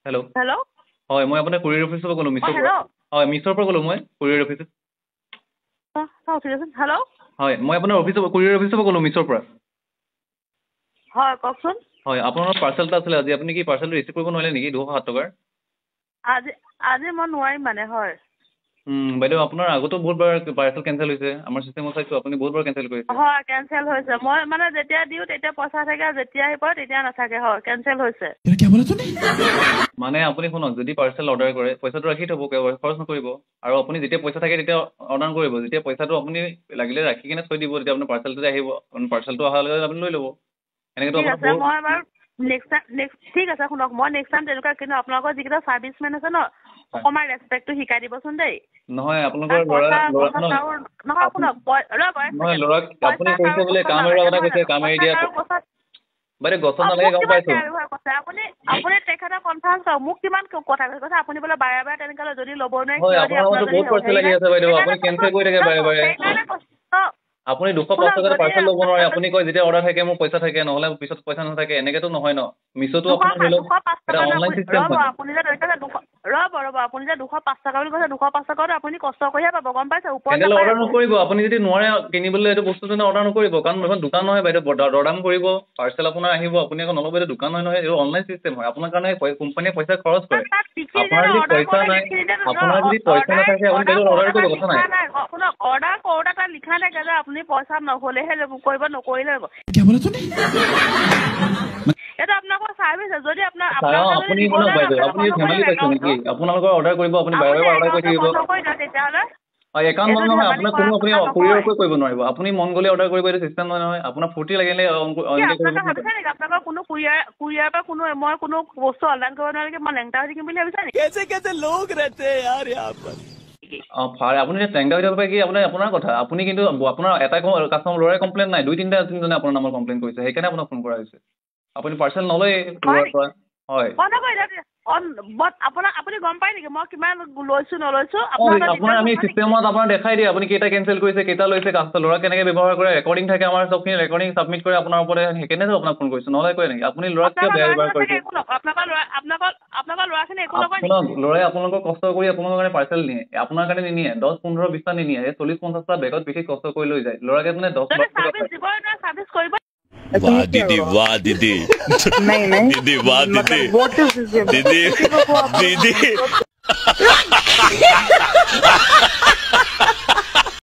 hello' hello' হয় মই আপোনাৰ কুৰিয়াৰ অফিচৰ পৰা ক'লোঁ মিছৰ পৰা হেল্ল' হয় মিছৰ পৰা ক'লোঁ মই কুৰিয়াৰ অফিচ হেল্ল' হয় মই আপোনাৰ কুৰিয়াৰ অফিচৰ পৰা ক'লোঁ মিছৰ পৰা হয় কওকচোন হয় আপোনাৰ পাৰ্চেল এটা আছিলে আজি আপুনি কি পাৰ্চেলটো ৰিচিভ কৰিব নোৱাৰিলে নেকি 207 টকাৰ আজি আজি মই নোৱাৰিম মানে হয় বাইদেউ আপোনাৰ আগতো বহুতবাৰ পাৰ্চেল কেঞ্চেল হৈছে আমাৰ চিষ্টেমত চাইছোঁ আপুনি বহুতবাৰ কেঞ্চেল কৰিছে হয় কেঞ্চেল হৈছে মই মানে যেতিয়া দিওঁ তেতিয়া পইচা থাকে যেতিয়া আহি পৰে তেতিয়া নাথাকে হয় কেঞ্চেল হৈছে মানে আপুনি শুনক যদি পাৰ্চেল অৰ্ডাৰ কৰে পইচাটো ৰাখি থ'ব খৰচ নকৰিব আৰু আপুনি যেতিয়া পইচা থাকে তেতিয়া অৰ্ডাৰ কৰিব যেতিয়া পইচাটো আপুনি লাগিলে ৰাখি কিনে থৈ দিব তেতিয়া আপোনাৰ পাৰ্চেলটো যে আহিব পাৰ্চেলটো অহাৰ লগে লগে আপুনি লৈ ল'ব এনেকৈতো ঠিক আপোনাৰ আছে মই বাৰু নেক্সট ঠিক আছে শুনক মই নেক্সট টাইম তেনেকুৱা কিন্তু আপোনালোকৰ যিকেইটা ছাৰ্ভিচমেন আছে ন অকণমান ৰেচপেক্টটো শিকাই দিবচোন দেই নহয় আপোনালোকৰ ল'ৰা নহয় শুনক নহয় ল'ৰাক আপুনি কৈছে বোলে কাম এৰা কথা কৈছে কাম এৰি দিয়া বাইদেউ গছত নালাগে গম পাইছোঁ আপুনি তেখেতক কনফাৰেঞ্চ কৰক মোক কিমান কথা কৈছে আপুনি বোলে বাৰে বাৰে তেনেকৈ যদি ল'ব নোৱাৰে হয় আপোনাৰ মতে বহুত পইচা লাগি আছে বাইদেউ আপুনি কেঞ্চেল কৰি থাকে বাৰে বাৰে আপুনি 205 টকাত পাৰ্চেল ল'ব নোৱাৰে আপুনি কয় যেতিয়া অৰ্ডাৰ থাকে মোৰ পইচা থাকে নহ'লে পিছত পইচা নাথাকে এনেকেতো নহয় ন মিছ'টো আপোনাৰ ধৰি লওক এটা অনলাইন চিষ্টেম হয় আপুনি যে ৰ'ব আপুনি যে 205 টকা বুলি কৈছে 205 টকাটো আপুনি কষ্ট কৰিহে পাব গম পাইছে তেনেহ'লে অৰ্ডাৰ নকৰিব আপুনি যদি নোৱাৰে কিনিবলৈ এইটো বস্তু তেনে অৰ্ডাৰ নকৰিব কাৰণ এখন দোকান নহয় বাইদেউ দৰদাম কৰিব পাৰ্চেল আপোনাৰ আহিব আপুনি আকৌ নল'ব এইটো দোকান নহয় এইটো অনলাইন চিষ্টেম হয় আপোনাৰ কাৰণে কোম্পানীয়ে পইচা খৰচ কৰে আপোনাৰ যদি পইচা নাই আপোনাৰ যদি পইচা নাথাকে আপুনি বেলেগ অৰ্ডাৰ কৰিব কথা নাই অৰ্ডাৰ কৰোঁতে তাত লিখা থাকে যে আপুনি পইচা নহ'লেহে কৰিব নকৰিলে হ'ব এইটো আপোনালোকৰ ছাৰ্ভিচ যদি আপুনি শুনক বাইদেউ আপুনি ধেমালি পাইছে নেকি আপোনালোকৰ অৰ্ডাৰ কৰিব আপুনি বাৰে বাৰে অৰ্ডাৰ কৰি থাকিব তেতিয়াহ'লে হয় একাউণ্ট বন্ধ নহয় আপোনাৰ কোনো আপুনি কুৰিয়াৰকৈ কৰিব নোৱাৰিব আপুনি মন গ'লে অৰ্ডাৰ কৰিব এইটো চিষ্টেম নহয় আপোনাৰ ফূৰ্তি লাগিলে আপোনালোকৰ কোনো কুৰিয়াৰ পৰা মই কোনো বস্তু অনলাইন কৰিব নোৱাৰিলে মই লেংটা হৈ থাকিম বুলি ভাবিছা নেকি আপুনি টেংকা হৈ থাকিব পাৰে কি আপোনাৰ কথা আপুনি কিন্তু আপোনাৰ এটা কাষ্টমাৰ ল'ৰাই কমপ্লেইন নাই 2-3জনে আপোনাৰ নামৰ কমপ্লেইন কৰিছে সেইকাৰণে আপোনাক ফোন কৰা হৈছে আপুনি পাৰ্চেল নলয়ে ল'ৰাৰ পৰা হয় আপুনি গম পায় নেকি মই কিমান লৈছোঁ নলৈছোঁ আপোনাৰ আমি চিষ্টেমত আপোনাৰ দেখাই দিয়ে আপুনি কেইটা কেঞ্চেল কৰিছে কেইটা লৈছে ল'ৰা কেনেকৈ ব্যৱহাৰ কৰে ৰেকৰ্ডিং থাকে আমাৰ চবখিনি ৰেকৰ্ডিং চাবমিট কৰে আপোনাৰ ওপৰতে সেইকাৰণেতো আপোনাক ফোন কৰিছোঁ নহ'লে কয় নেকি আপুনি ল'ৰাক কিয় বেয়া ব্যৱহাৰ কৰিছে শুনক ল'ৰাই আপোনালোকৰ কষ্ট কৰি আপোনালোকৰ কাৰণে পাৰ্চেল নিয়ে আপোনাৰ কাৰণে নিনিয়ে 10-15-20টা নিনিয়ে 40-50টা বেগত বিশেষ কষ্ট কৰি লৈ যায় ল'ৰাকে মানে 10 वाह दीदी वाह दीदी दीदी वाह दीदी दीदी दीदी